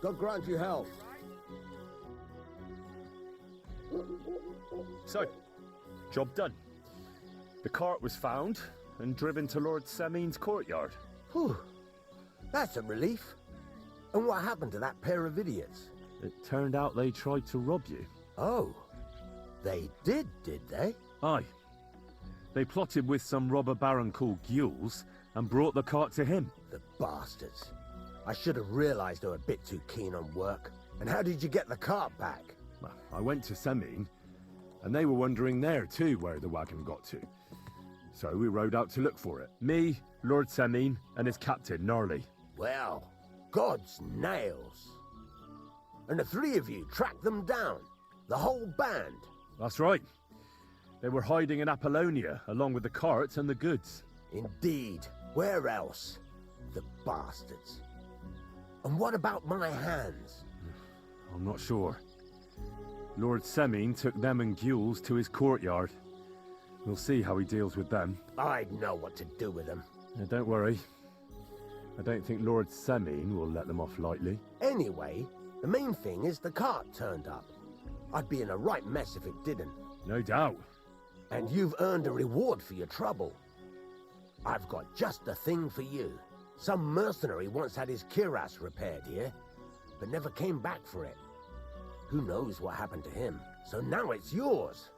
God grant you health. So, job done. The cart was found and driven to Lord Semin's courtyard. Whew. That's a relief. And what happened to that pair of idiots? It turned out they tried to rob you. Oh. They did they? Aye. They plotted with some robber baron called Gules and brought the cart to him. The bastards. I should have realized they were a bit too keen on work. And how did you get the cart back? Well, I went to Semin, and they were wondering there too where the wagon got to. So we rode out to look for it. Me, Lord Semin, and his captain, Gnarly. Well, God's nails. And the three of you tracked them down? The whole band? That's right. They were hiding in Apollonia, along with the cart and the goods. Indeed. Where else? The bastards. And what about my hands? I'm not sure. Lord Semin took them and Gules to his courtyard. We'll see how he deals with them. I'd know what to do with them. Now, don't worry. I don't think Lord Semin will let them off lightly. Anyway, the main thing is the cart turned up. I'd be in a right mess if it didn't. No doubt. And you've earned a reward for your trouble. I've got just the thing for you. Some mercenary once had his cuirass repaired here, but never came back for it. Who knows what happened to him? So now it's yours.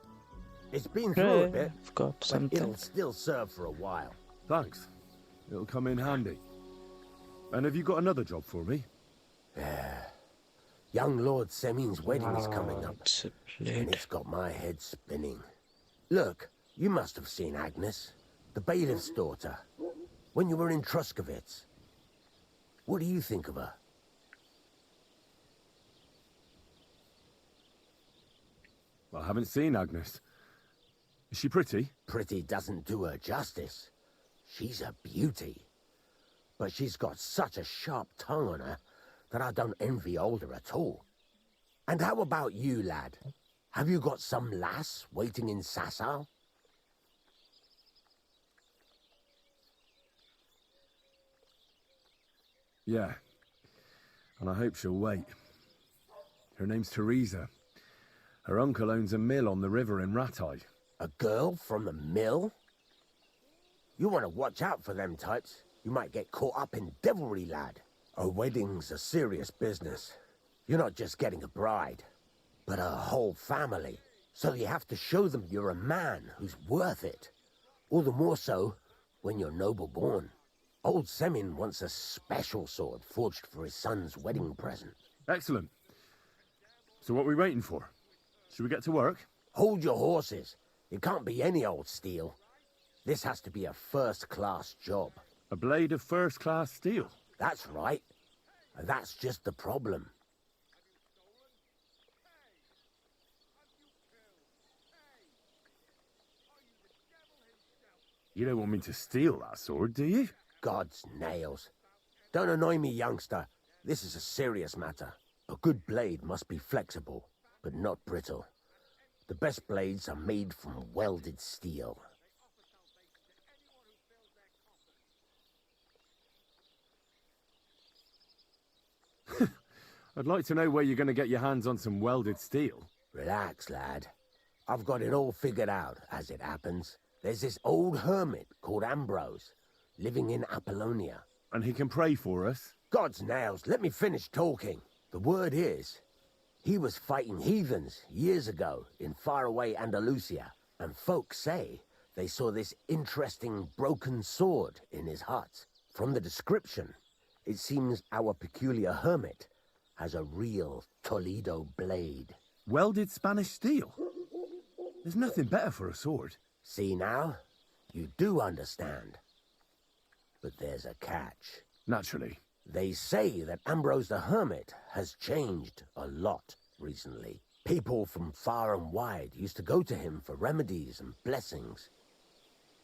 It's been through a bit, I've got but something. it'll still serve for a while. Thanks. It'll come in handy. And have you got another job for me? Young Lord Semin's wedding is coming up, It's a and blade. it's got my head spinning. Look, you must have seen Agnes, the bailiff's daughter, when you were in Truskovitz. What do you think of her? I haven't seen Agnes. Is she pretty? Pretty doesn't do her justice. She's a beauty. But she's got such a sharp tongue on her that I don't envy older at all. And how about you, lad? Have you got some lass waiting in Sasau? Yeah. And I hope she'll wait. Her name's Teresa. Her uncle owns a mill on the river in Ratai. A girl from the mill? You want to watch out for them types. You might get caught up in devilry, lad. A wedding's a serious business. You're not just getting a bride, but a whole family. So you have to show them you're a man who's worth it. All the more so when you're noble born. Old Semin wants a special sword forged for his son's wedding present. Excellent. So what are we waiting for? Should we get to work? Hold your horses. It can't be any old steel. This has to be a first-class job. A blade of first-class steel. That's right. And that's just the problem. You don't want me to steal that sword, do you? God's nails. Don't annoy me, youngster. This is a serious matter. A good blade must be flexible, but not brittle. The best blades are made from welded steel. I'd like to know where you're going to get your hands on some welded steel. Relax, lad. I've got it all figured out, as it happens. There's this old hermit called Ambrose, living in Apollonia. And he can pray for us. God's nails, let me finish talking. The word is, he was fighting heathens years ago in faraway Andalusia, and folks say they saw this interesting broken sword in his hut. From the description, it seems our peculiar hermit has a real Toledo blade. Welded Spanish steel? There's nothing better for a sword. See now? You do understand. But there's a catch. Naturally. They say that Ambrose the Hermit has changed a lot recently. People from far and wide used to go to him for remedies and blessings.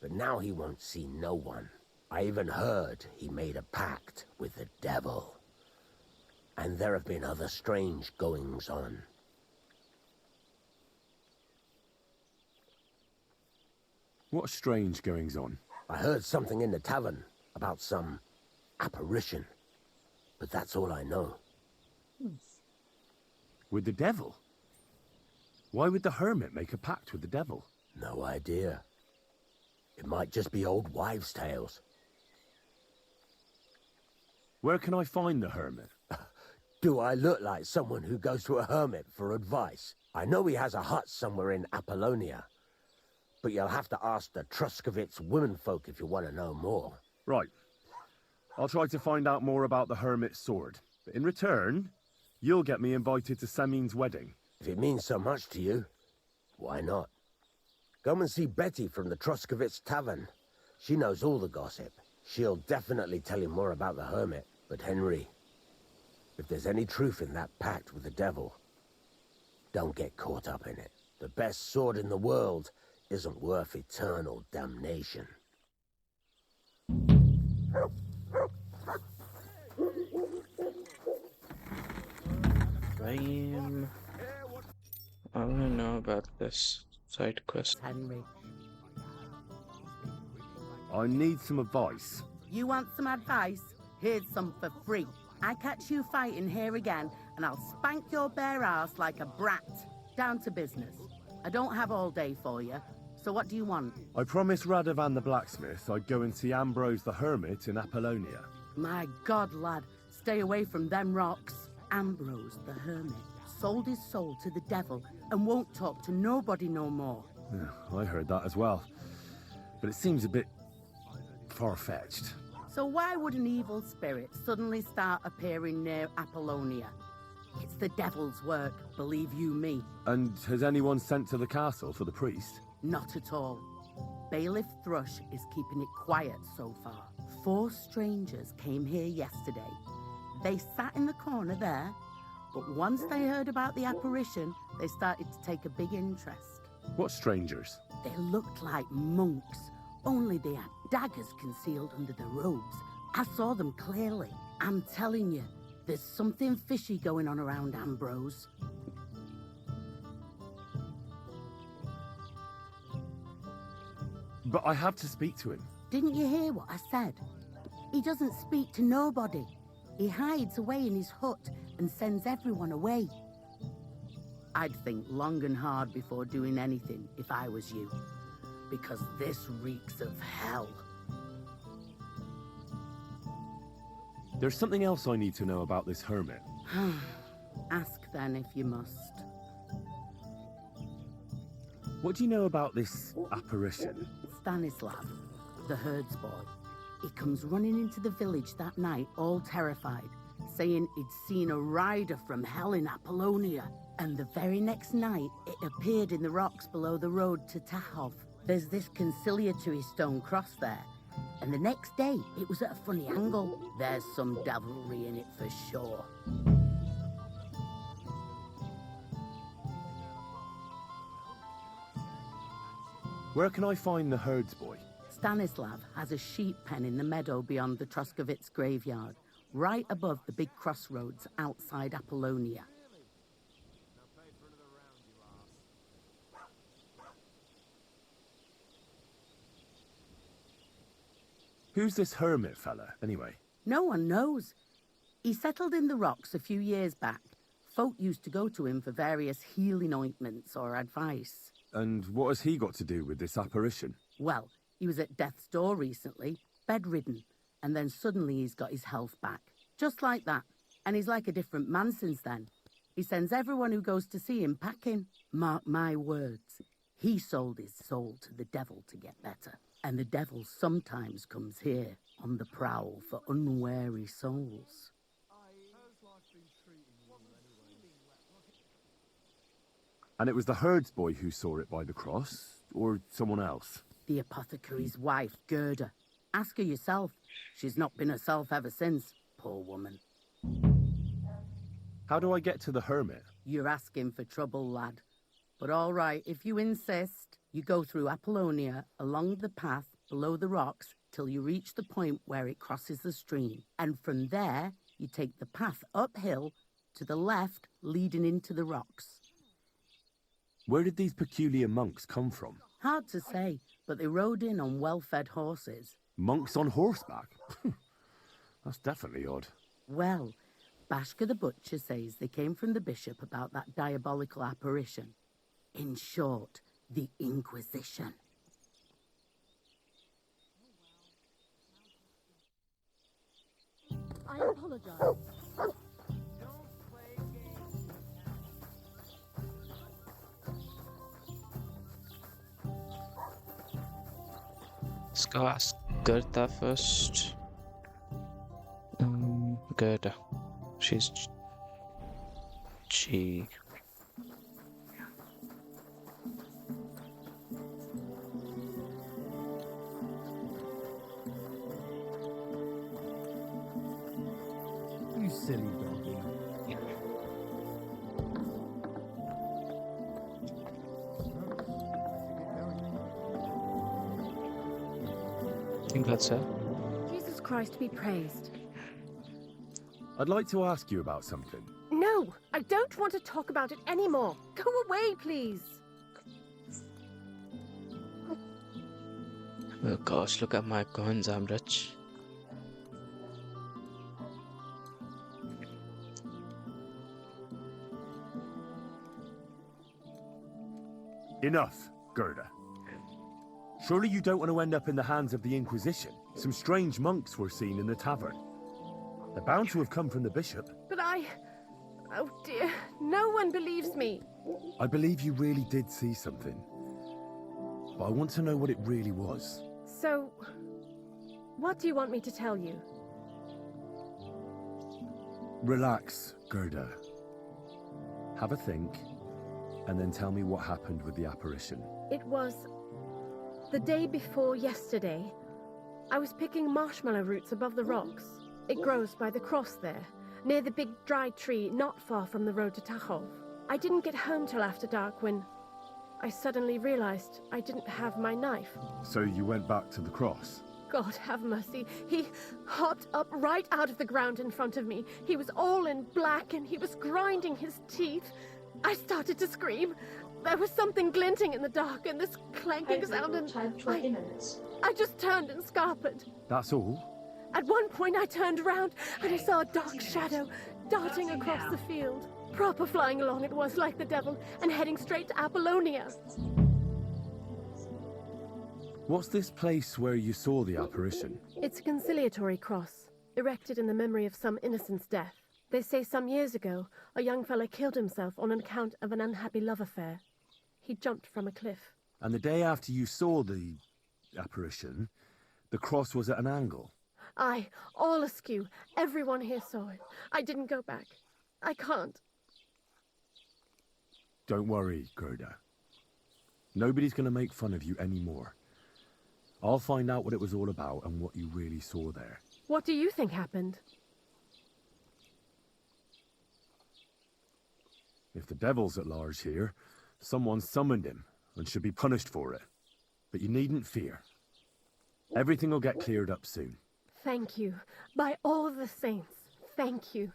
But now he won't see no one. I even heard he made a pact with the devil. And there have been other strange goings-on. What strange goings-on? I heard something in the tavern about some apparition. But that's all I know. With the devil? Why would the hermit make a pact with the devil? No idea. It might just be old wives' tales. Where can I find the hermit? Do I look like someone who goes to a hermit for advice? I know he has a hut somewhere in Apollonia, but you'll have to ask the Truskovitz womenfolk if you want to know more. Right. I'll try to find out more about the hermit's sword. But in return, you'll get me invited to Semin's wedding. If it means so much to you, why not? Come and see Betty from the Truskovitz Tavern. She knows all the gossip. She'll definitely tell you more about the hermit. But Henry, if there's any truth in that pact with the devil, don't get caught up in it. The best sword in the world isn't worth eternal damnation. I want to know about this side quest. Henry, I need some advice. you want some advice? Here's some for free. I catch you fighting here again, and I'll spank your bare ass like a brat. Down to business. I don't have all day for you, so what do you want? I promised Radovan the blacksmith I'd go and see Ambrose the hermit in Apollonia. My God, lad, stay away from them rocks. Ambrose the hermit sold his soul to the devil and won't talk to nobody no more. Yeah, I heard that as well. But it seems a bit far-fetched. So why would an evil spirit suddenly start appearing near Apollonia? It's the devil's work, believe you me. And has anyone sent to the castle for the priest? Not at all. Bailiff Thrush is keeping it quiet so far. 4 strangers came here yesterday. They sat in the corner there, but once they heard about the apparition, they started to take a big interest. What strangers? They looked like monks, only they had daggers concealed under their robes. I saw them clearly. I'm telling you, there's something fishy going on around Ambrose. But I have to speak to him. Didn't you hear what I said? He doesn't speak to nobody. He hides away in his hut and sends everyone away. I'd think long and hard before doing anything if I was you, because this reeks of hell. There's something else I need to know about this hermit. Ask then if you must. What do you know about this apparition? Stanislav, the herds boy. He comes running into the village that night, all terrified, saying he'd seen a rider from hell in Apollonia. And the very next night, it appeared in the rocks below the road to Tahov. There's this conciliatory stone cross there. And the next day, it was at a funny angle. There's some devilry in it for sure. Where can I find the herds boy? Stanislav has a sheep pen in the meadow beyond the Truskovitz graveyard, right above the big crossroads outside Apollonia. Who's this hermit fella, anyway? No one knows. He settled in the rocks a few years back. Folk used to go to him for various healing ointments or advice. And what has he got to do with this apparition? Well, he was at death's door recently, bedridden, and then suddenly he's got his health back. Just like that. And he's like a different man since then. He sends everyone who goes to see him packing. Mark my words. He sold his soul to the devil to get better. And the devil sometimes comes here on the prowl for unwary souls. And it was the herds boy who saw it by the cross, or someone else? The apothecary's wife, Gerda. Ask her yourself. She's not been herself ever since, poor woman. How do I get to the hermit? You're asking for trouble, lad. But all right, if you insist, you go through Apollonia, along the path below the rocks, till you reach the point where it crosses the stream. And from there, you take the path uphill to the left, leading into the rocks. Where did these peculiar monks come from? Hard to say, but they rode in on well-fed horses. Monks on horseback? That's definitely odd. Well, Bashka the Butcher says they came from the bishop about that diabolical apparition. In short, the Inquisition. I apologize. Let's go ask Gerda first. Gerda. She's G. You silly doggy. I think that's her. Jesus Christ be praised. I'd like to ask you about something. No, I don't want to talk about it anymore. Go away, please. Oh gosh, look at my coins, I'm rich. Enough, Gerda. Surely you don't want to end up in the hands of the Inquisition? Some strange monks were seen in the tavern. They're bound to have come from the bishop. But oh dear, no one believes me. I believe you really did see something. But I want to know what it really was. So, what do you want me to tell you? Relax, Gerda. Have a think, and then tell me what happened with the apparition. It was the day before yesterday. I was picking marshmallow roots above the rocks. It grows by the cross there, near the big dry tree not far from the road to Tachov. I didn't get home till after dark when I suddenly realized I didn't have my knife. So you went back to the cross? God have mercy. He hopped up right out of the ground in front of me. He was all in black and he was grinding his teeth. I started to scream. There was something glinting in the dark and this clanking sound and I just turned and scarpered. That's all? At one point I turned around and I saw a dark shadow darting across the field. Proper flying along it was, like the devil, and heading straight to Apollonia. What's this place where you saw the apparition? It's a conciliatory cross, erected in the memory of some innocent's death. They say some years ago, a young fellow killed himself on account of an unhappy love affair. He jumped from a cliff. And the day after you saw the apparition, the cross was at an angle? Aye, all askew. Everyone here saw it. I didn't go back. I can't. Don't worry, Gerda. Nobody's going to make fun of you anymore. I'll find out what it was all about and what you really saw there. What do you think happened? If the devil's at large here, someone summoned him and should be punished for it. But you needn't fear. Everything will get cleared up soon. Thank you. By all the saints, thank you.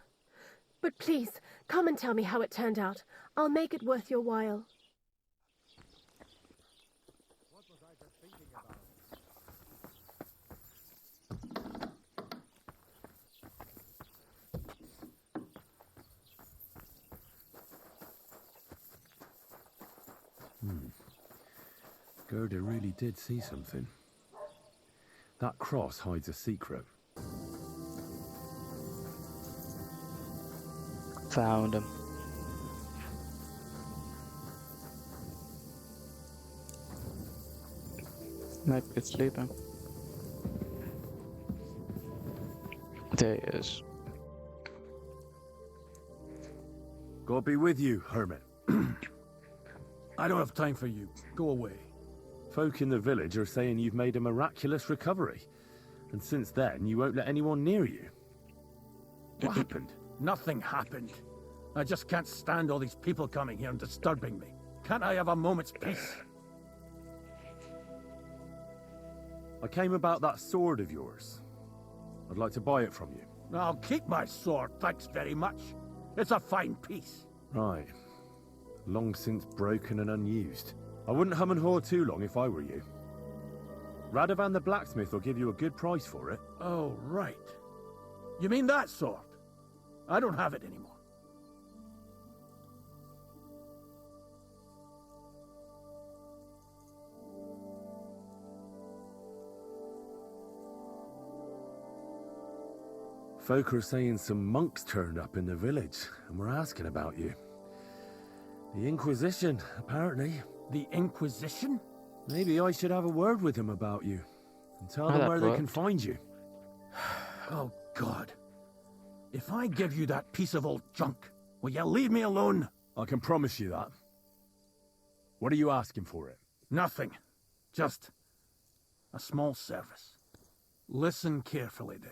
But please, come and tell me how it turned out. I'll make it worth your while. What was I just thinking about? Gerda really did see something. That cross hides a secret. Found him. Might be sleeping. There he is. God be with you, Hermit. I don't have time for you. Go away. Folk in the village are saying you've made a miraculous recovery. And since then, you won't let anyone near you. What happened? Nothing happened. I just can't stand all these people coming here and disturbing me. Can't I have a moment's peace? I came about that sword of yours. I'd like to buy it from you. I'll keep my sword, thanks very much. It's a fine piece. Right. Long since broken and unused. I wouldn't hum and haw too long if I were you. Radovan the blacksmith will give you a good price for it. Oh, right. You mean that sword? I don't have it anymore. Folk are saying some monks turned up in the village and were asking about you. The Inquisition, apparently. The Inquisition? Maybe I should have a word with them about you and tell How them that where they can worked? find you. Oh, God. If I give you that piece of old junk, will you leave me alone? I can promise you that. What are you asking for it? Nothing. Just a small service. Listen carefully, then.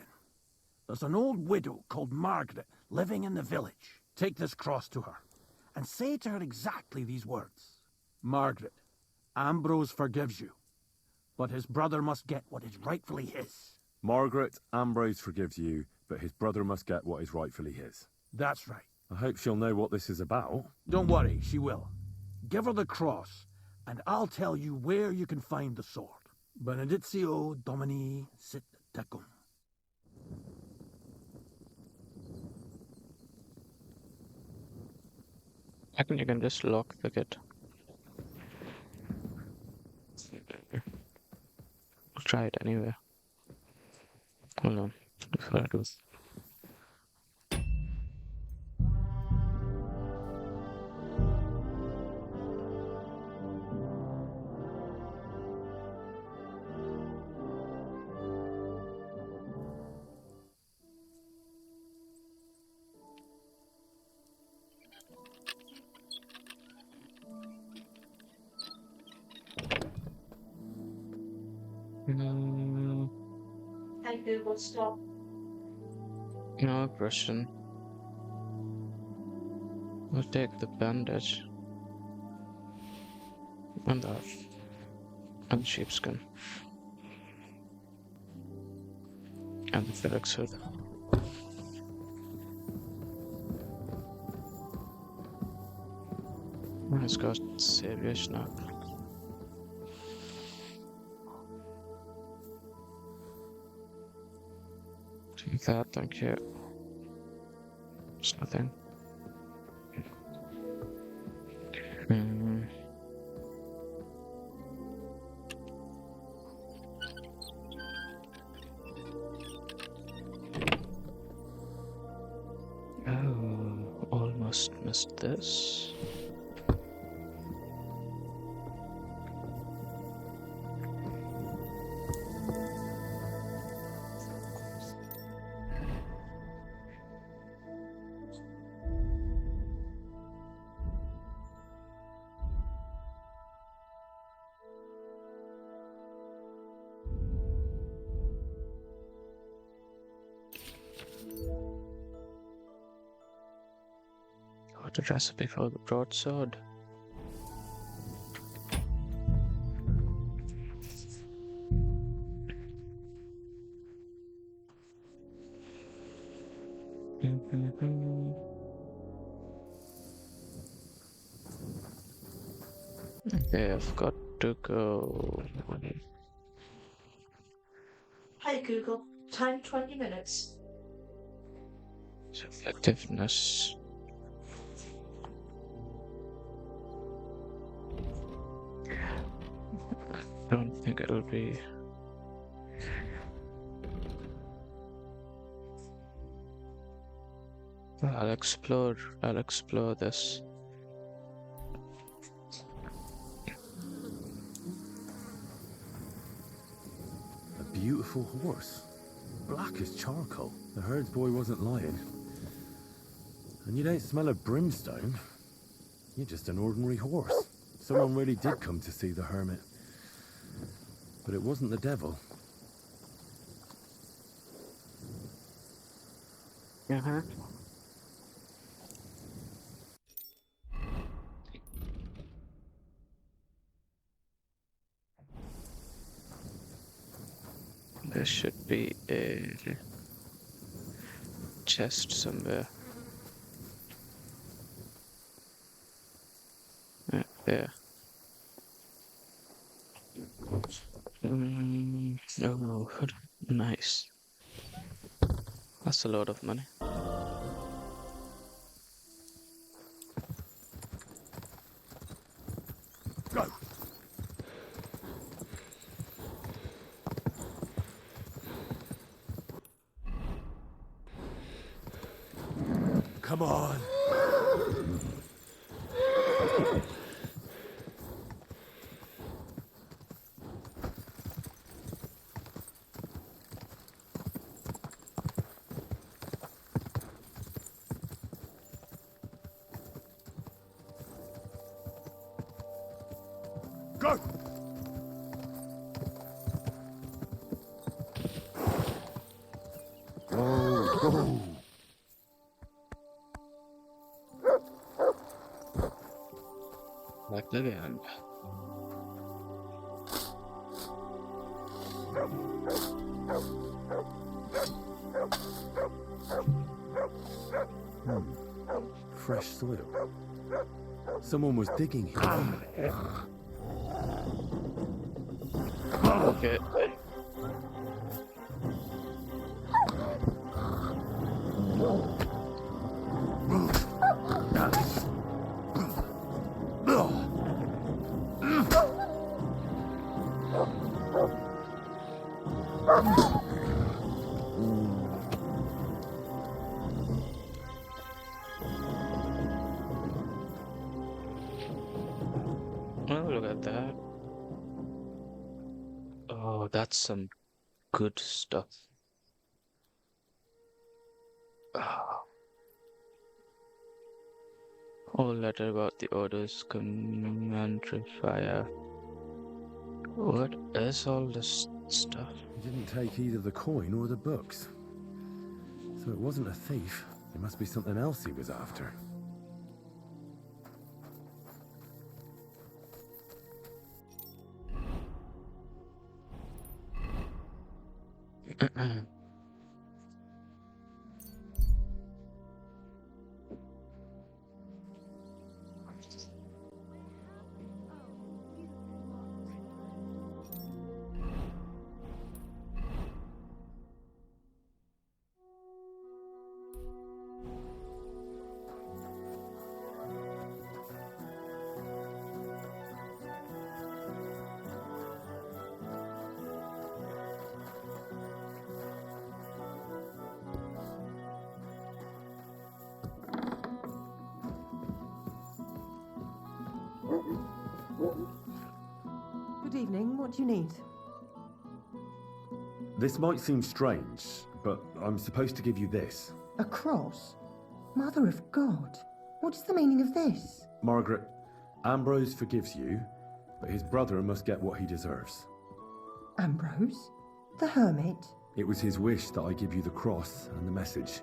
There's an old widow called Margaret living in the village. Take this cross to her and say to her exactly these words. Margaret, Ambrose forgives you, but his brother must get what is rightfully his. Margaret, Ambrose forgives you, but his brother must get what is rightfully his. That's right. I hope she'll know what this is about. Don't worry, she will. Give her the cross, and I'll tell you where you can find the sword. Benedictio Domini sit tecum. I think you can just lockpick it. I'll try it anyway. Hold on. Before I do. Hi Google, stop. No question. I'll take the bandage. And that. And the sheepskin. And the Felix hood. Let's go serious now. Take that, thank you. It's nothing. Oh, almost missed this. Got a recipe for the broadsword. Okay, I've got to go. Hi Google, time 20 minutes. Effectiveness. I don't think it'll be. I'll explore this. A beautiful horse. Black as charcoal. The herds boy wasn't lying. And you don't smell of brimstone. You're just an ordinary horse. Someone really did come to see the hermit. But it wasn't the devil. Uh-huh. There should be a chest somewhere. There. Oh, nice. That's a lot of money. Come on. Go! Go. Back again. Fresh soil. Someone was digging here. Okay. Oh, look at that. Oh, that's some good stuff. Ah. Oh, letter about the orders, commentary fire. What is all this stuff? He didn't take either the coin or the books. So it wasn't a thief. It must be something else he was after. Good evening. What do you need? This might seem strange, but I'm supposed to give you this. A cross? Mother of God. What is the meaning of this? Margaret, Ambrose forgives you, but his brother must get what he deserves. Ambrose? The hermit? It was his wish that I give you the cross and the message.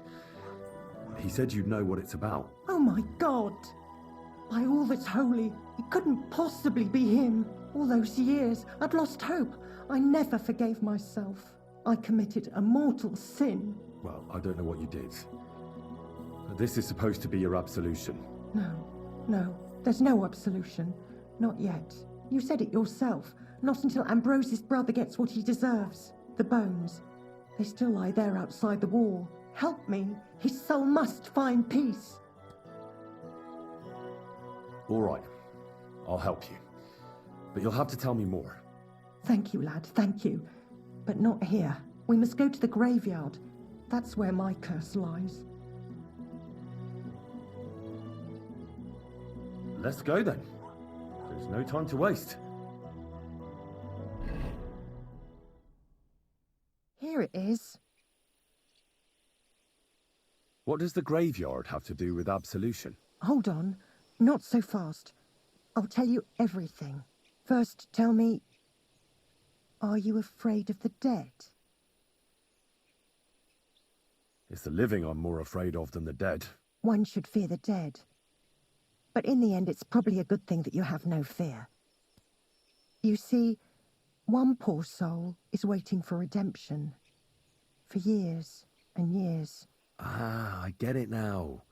He said you'd know what it's about. Oh my God! By all that's holy, it couldn't possibly be him. All those years, I'd lost hope. I never forgave myself. I committed a mortal sin. Well, I don't know what you did. But this is supposed to be your absolution. No, there's no absolution. Not yet. You said it yourself. Not until Ambrose's brother gets what he deserves. The bones. They still lie there outside the wall. Help me. His soul must find peace. All right. I'll help you. But you'll have to tell me more. Thank you, lad, thank you. But not here. We must go to the graveyard. That's where my curse lies. Let's go then. There's no time to waste. Here it is. What does the graveyard have to do with absolution? Hold on. Not so fast. I'll tell you everything. First, tell me, are you afraid of the dead? It's the living I'm more afraid of than the dead. One should fear the dead. But in the end, it's probably a good thing that you have no fear. You see, one poor soul is waiting for redemption. For years and years. Ah, I get it now.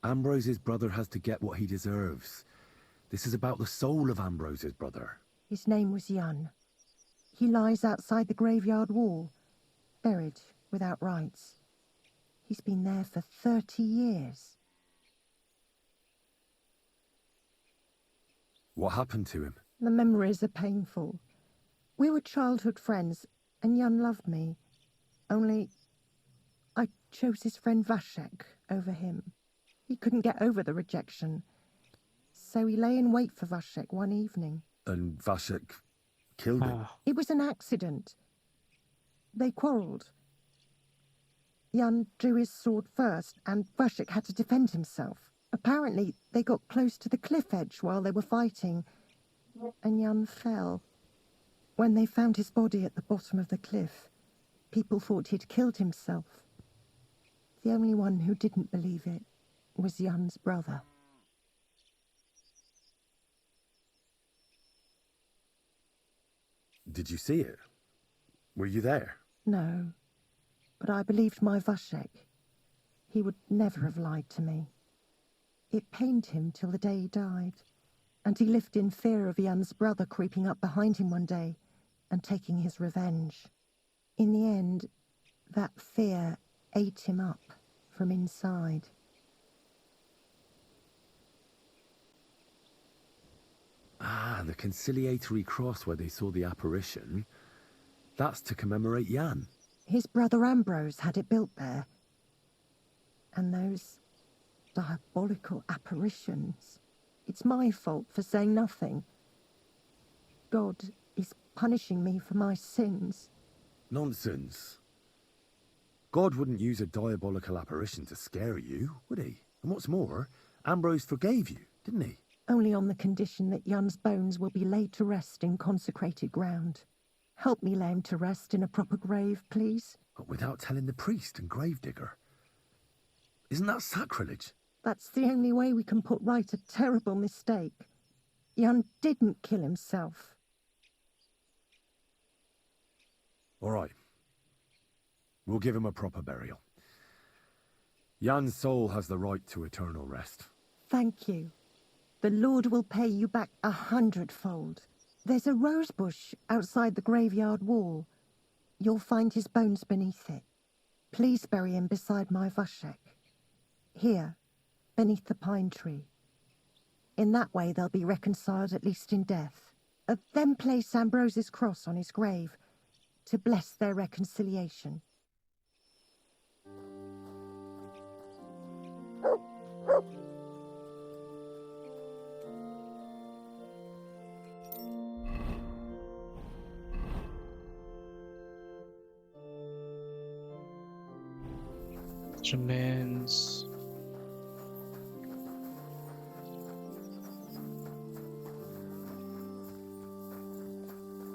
Ambrose's brother has to get what he deserves. This is about the soul of Ambrose's brother. His name was Yun. He lies outside the graveyard wall, buried without rites. He's been there for 30 years. What happened to him? The memories are painful. We were childhood friends, and Yun loved me. Only, I chose his friend Vashek over him. He couldn't get over the rejection. So he lay in wait for Vashek one evening. And Vashek killed him. Ah, It was an accident. They quarrelled. Jan drew his sword first, and Vashek had to defend himself. Apparently, they got close to the cliff edge while they were fighting, and Jan fell. When they found his body at the bottom of the cliff, people thought he'd killed himself. The only one who didn't believe it was Jan's brother. Did you see it? Were you there? No, but I believed my Vashek. He would never have lied to me. It pained him till the day he died, and he lived in fear of Jan's brother creeping up behind him one day and taking his revenge. In the end, that fear ate him up from inside. Ah, the conciliatory cross where they saw the apparition. That's to commemorate Jan. His brother Ambrose had it built there. And those diabolical apparitions. It's my fault for saying nothing. God is punishing me for my sins. Nonsense. God wouldn't use a diabolical apparition to scare you, would he? And what's more, Ambrose forgave you, didn't he? Only on the condition that Jan's bones will be laid to rest in consecrated ground. Help me lay him to rest in a proper grave, please. But without telling the priest and gravedigger. Isn't that sacrilege? That's the only way we can put right a terrible mistake. Jan didn't kill himself. All right. We'll give him a proper burial. Jan's soul has the right to eternal rest. Thank you. The Lord will pay you back 100-fold. There's a rose bush outside the graveyard wall. You'll find his bones beneath it. Please bury him beside my Vashek. Here, beneath the pine tree. In that way they'll be reconciled, at least in death. Then place Ambrose's cross on his grave to bless their reconciliation. remains.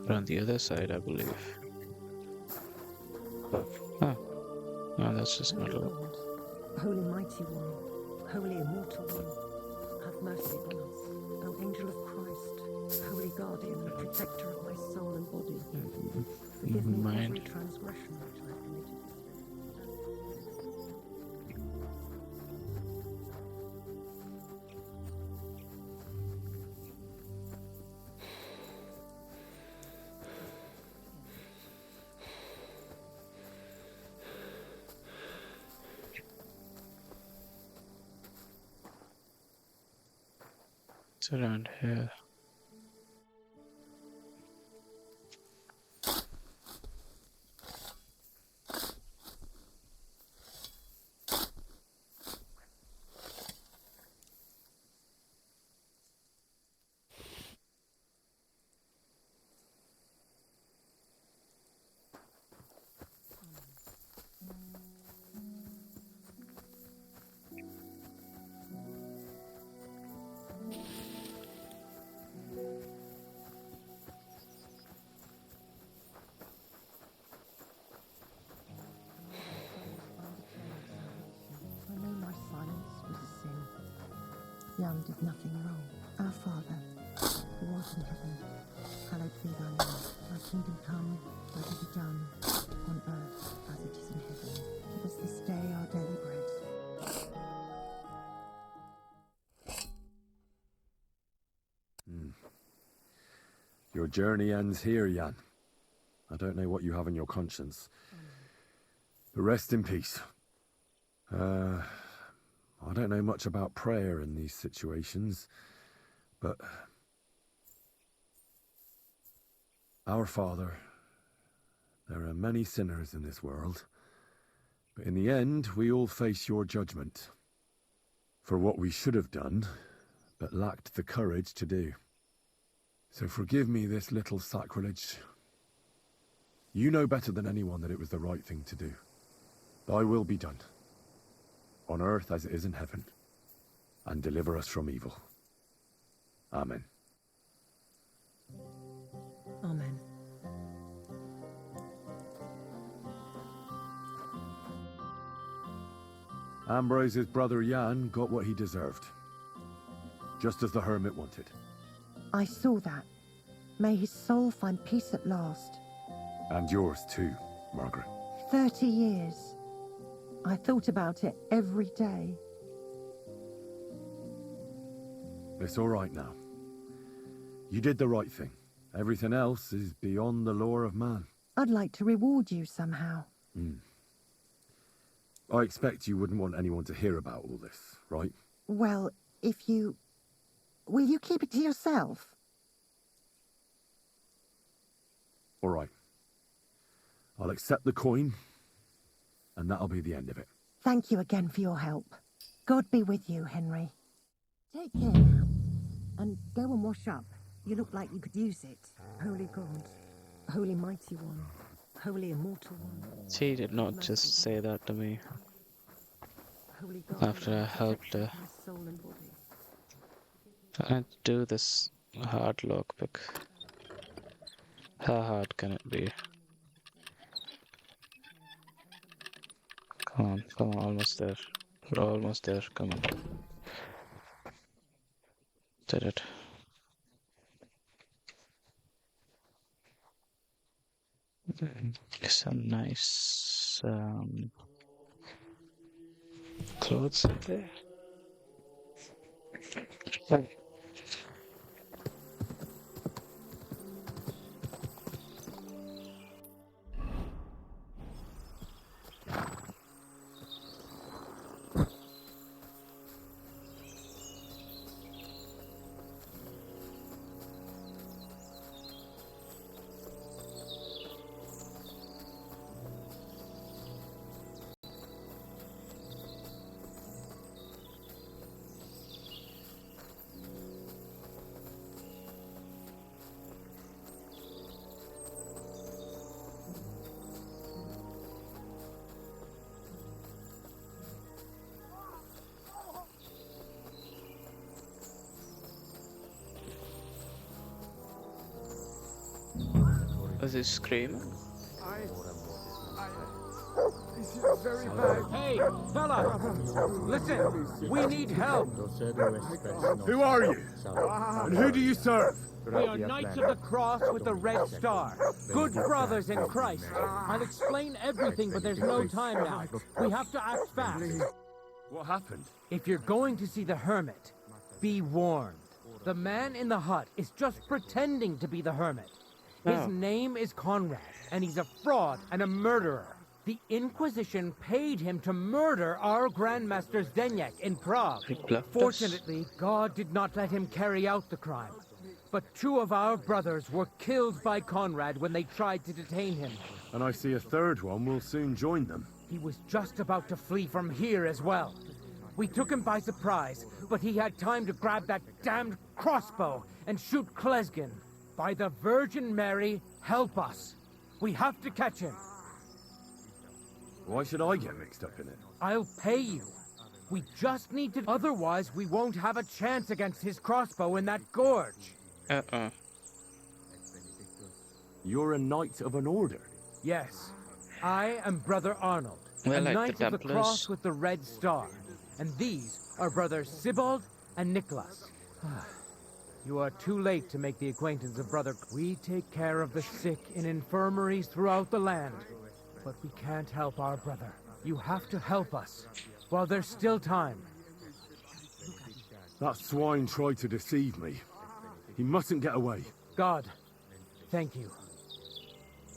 On the other side, I believe. Oh, no, that's just not all. Lord, Holy Mighty One, Holy Immortal One, have mercy on us. O Angel of Christ, Holy Guardian and Protector of my soul and body, forgive me Mind. every transgression which I have committed this day. It's around here. I know my silence was a sin. Jan did nothing wrong. Our Father, who art in heaven, hallowed be thy name. Thy kingdom come, thy will be done, on earth as it is in heaven. Give us this day our daily bread. Your journey ends here, Jan. I don't know what you have on your conscience. But rest in peace. I don't know much about prayer in these situations, but Our Father, there are many sinners in this world, but in the end, we all face your judgment. For what we should have done, but lacked the courage to do. So forgive me this little sacrilege. You know better than anyone that it was the right thing to do. Thy will be done, on earth as it is in heaven, and deliver us from evil. Amen. Amen. Ambrose's brother Jan got what he deserved, just as the hermit wanted. I saw that. May his soul find peace at last. And yours too, Margaret. 30 years. I thought about it every day. It's all right now. You did the right thing. Everything else is beyond the law of man. I'd like to reward you somehow. I expect you wouldn't want anyone to hear about all this, right? Well, if you... Will you keep it to yourself? All right. I'll accept the coin, and that'll be the end of it. Thank you again for your help. God be with you, Henry. Take care now. And go and wash up. You look like you could use it. Holy God. Holy Mighty One. Holy Immortal One. She did not just say that to me Holy God. after I helped her. Soul and body. I do this hard lockpick. How hard can it be? Come on, almost there. We're almost there, come on. Did it. Some nice clothes in there. Was he screaming? Very bad. Hey, fella! Listen! We need help! Who are you? And who do you serve? We are Knights of the Cross with the Red Star. Good brothers in Christ. I'll explain everything, but there's no time now. We have to act fast. What happened? If you're going to see the Hermit, be warned. The man in the hut is just pretending to be the Hermit. His name is Conrad, and he's a fraud and a murderer. The Inquisition paid him to murder our Grandmaster Zdeněk in Prague. Fortunately, God did not let him carry out the crime. But 2 of our brothers were killed by Conrad when they tried to detain him. And I see a third one will soon join them. He was just about to flee from here as well. We took him by surprise, but he had time to grab that damned crossbow and shoot Klesgin. By the Virgin Mary, help us. We have to catch him. Why should I get mixed up in it? I'll pay you. We just need to... Otherwise, we won't have a chance against his crossbow in that gorge. You're a knight of an order? Yes. I am Brother Arnold, Well, a like Knight the of the Templars. Cross with the Red Star. And these are Brothers Sibald and Nicholas. You are too late to make the acquaintance of Brother... We take care of the sick in infirmaries throughout the land. But we can't help our brother. You have to help us, while there's still time. That swine tried to deceive me. He mustn't get away. God, thank you.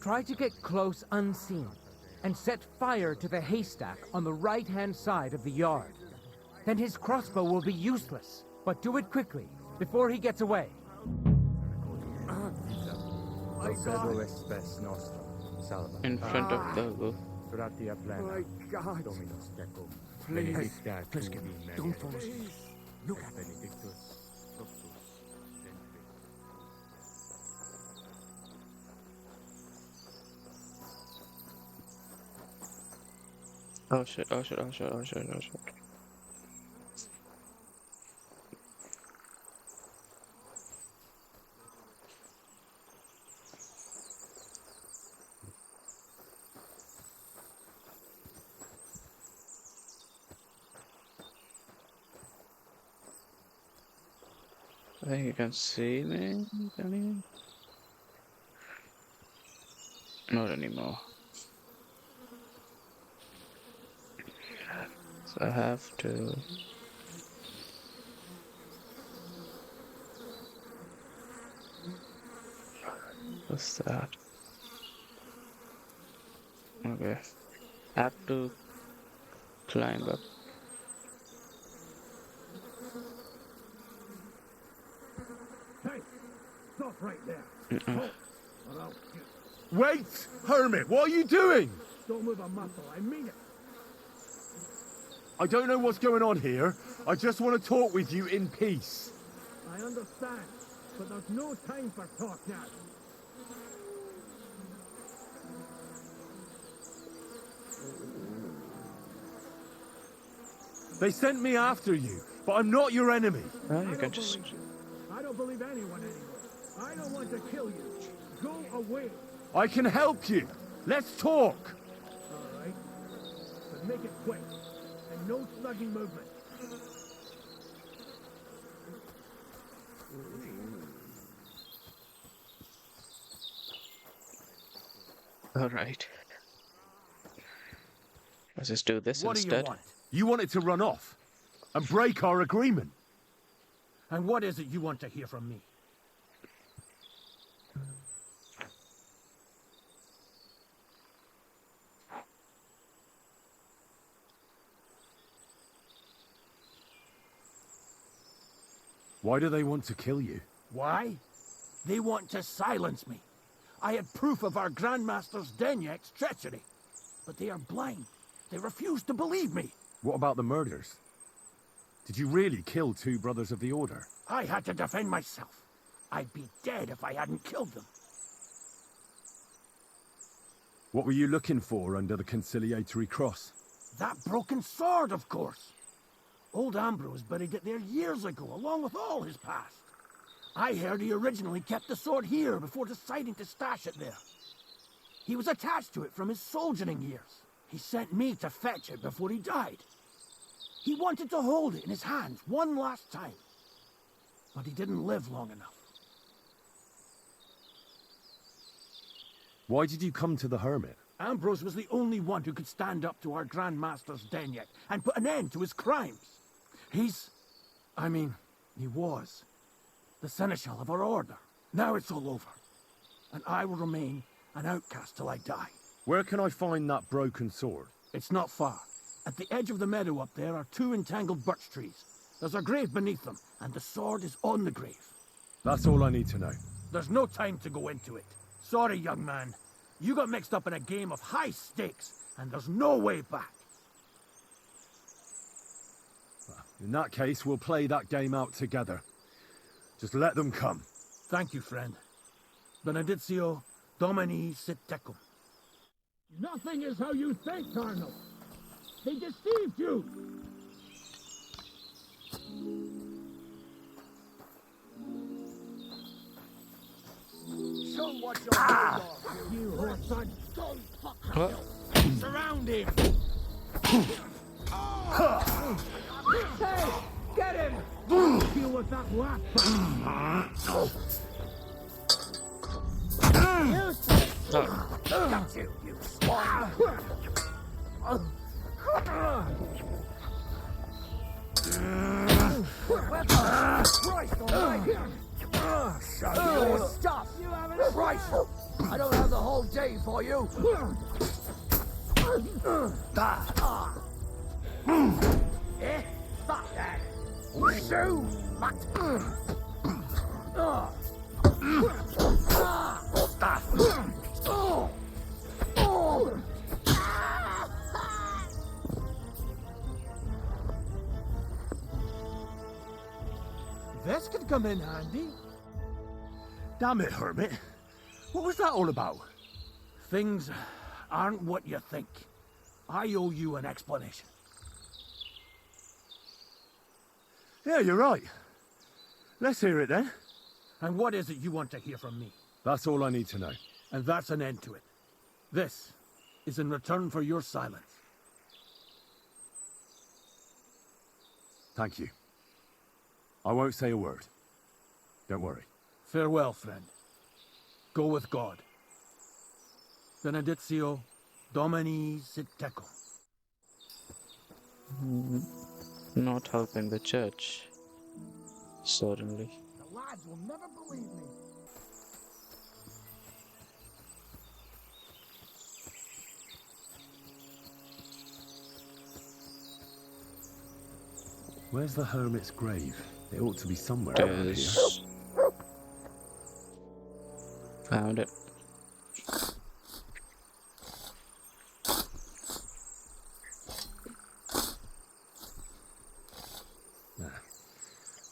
Try to get close unseen, and set fire to the haystack on the right-hand side of the yard. Then his crossbow will be useless, but do it quickly, before he gets away. In front of the... My God. Please, please, don't fall asleep. Look at me. Oh shit, oh shit, oh shit, oh shit, oh shit. I think you can see me, can you? Not anymore. So I have to... What's that? Okay. I have to climb up. Hey, stop right there. Mm-mm. Wait! Hermit, what are you doing? Don't move a muscle, I mean it. I don't know what's going on here. I just want to talk with you in peace. I understand, but there's no time for talk now. They sent me after you, but I'm not your enemy. Oh, you can just... I don't believe anyone anymore. I don't want to kill you. Go away. I can help you. Let's talk. All right. But make it quick. And no slugging movement. Alright. Let's just do this What do instead. you want? You want it to run off and break our agreement. And what is it you want to hear from me? Why do they want to kill you? Why? They want to silence me. I had proof of our Grandmaster's Denyek's treachery. But they are blind. They refuse to believe me. What about the murders? Did you really kill 2 brothers of the Order? I had to defend myself. I'd be dead if I hadn't killed them. What were you looking for under the conciliatory cross? That broken sword, of course. Old Ambrose buried it there years ago, along with all his past. I heard he originally kept the sword here before deciding to stash it there. He was attached to it from his soldiering years. He sent me to fetch it before he died. He wanted to hold it in his hands one last time. But he didn't live long enough. Why did you come to the Hermit? Ambrose was the only one who could stand up to our Grandmaster's Denyek and put an end to his crimes. He was the Seneschal of our order. Now it's all over. And I will remain an outcast till I die. Where can I find that broken sword? It's not far. At the edge of the meadow up there are 2 entangled birch trees. There's a grave beneath them, and the sword is on the grave. That's all I need to know. There's no time to go into it. Sorry, young man. You got mixed up in a game of high stakes, and there's no way back. In that case, we'll play that game out together. Just let them come. Thank you, friend. Benedictio Domini sit tecum. Nothing is how you think, Cardinal. They deceived you. Show what you're doing, you horse-son. What? Surround him. Hey, get him. Deal with that last Got you, you swine. Christ almighty! Show your stuff! Christ! I don't have the whole day for you! Eh? Fuck that! Shoot! This could come in handy. Damn it, Hermit. What was that all about? Things aren't what you think. I owe you an explanation. Yeah, you're right. Let's hear it then. And what is it you want to hear from me? That's all I need to know. And that's an end to it. This is in return for your silence. Thank you. I won't say a word. Don't worry. Farewell, friend. Go with God. Benedictio Domini sit tecum. Not helping the church. Certainly. The lads will never believe me. Where's the hermit's grave? It ought to be somewhere around here. There's... Found it.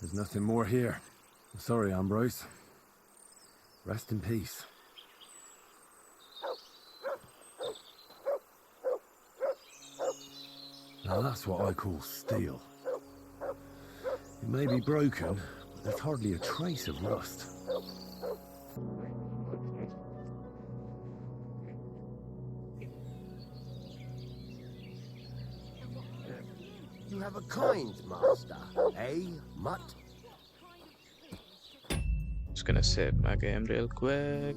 There's nothing more here. Sorry, Ambrose. Rest in peace. Now that's what I call steel. It may be broken, but there's hardly a trace of rust. You have a kind master, eh, Mutt? Just gonna save my game real quick.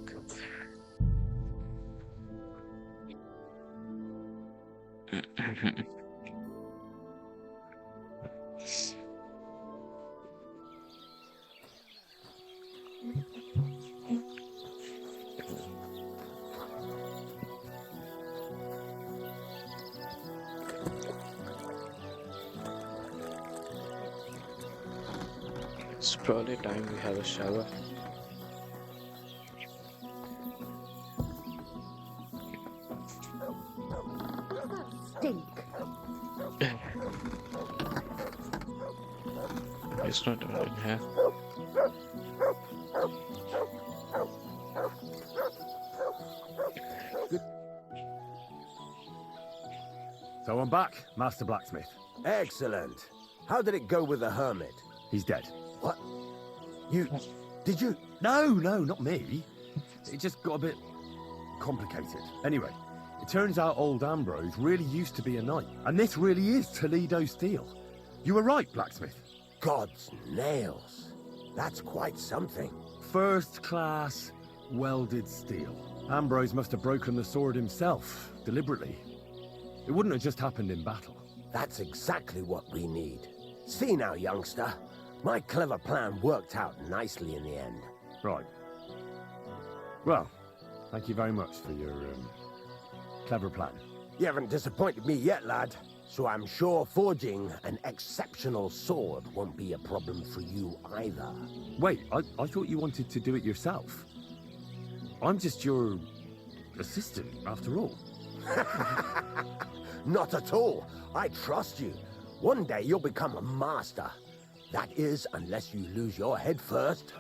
It's probably time we have a shower. Stink. It's not even in here. So I'm back, Master Blacksmith. Excellent. How did it go with the hermit? He's dead. What? Did you? No, not me. It just got a bit complicated. Anyway, it turns out old Ambrose really used to be a knight. And this really is Toledo steel. You were right, Blacksmith. God's nails. That's quite something. First class welded steel. Ambrose must have broken the sword himself, deliberately. It wouldn't have just happened in battle. That's exactly what we need. See now, youngster. My clever plan worked out nicely in the end. Right. Well, thank you very much for your clever plan. You haven't disappointed me yet, lad. So I'm sure forging an exceptional sword won't be a problem for you either. Wait, I thought you wanted to do it yourself. I'm just your assistant, after all. Not at all. I trust you. One day you'll become a master. That is, unless you lose your head first.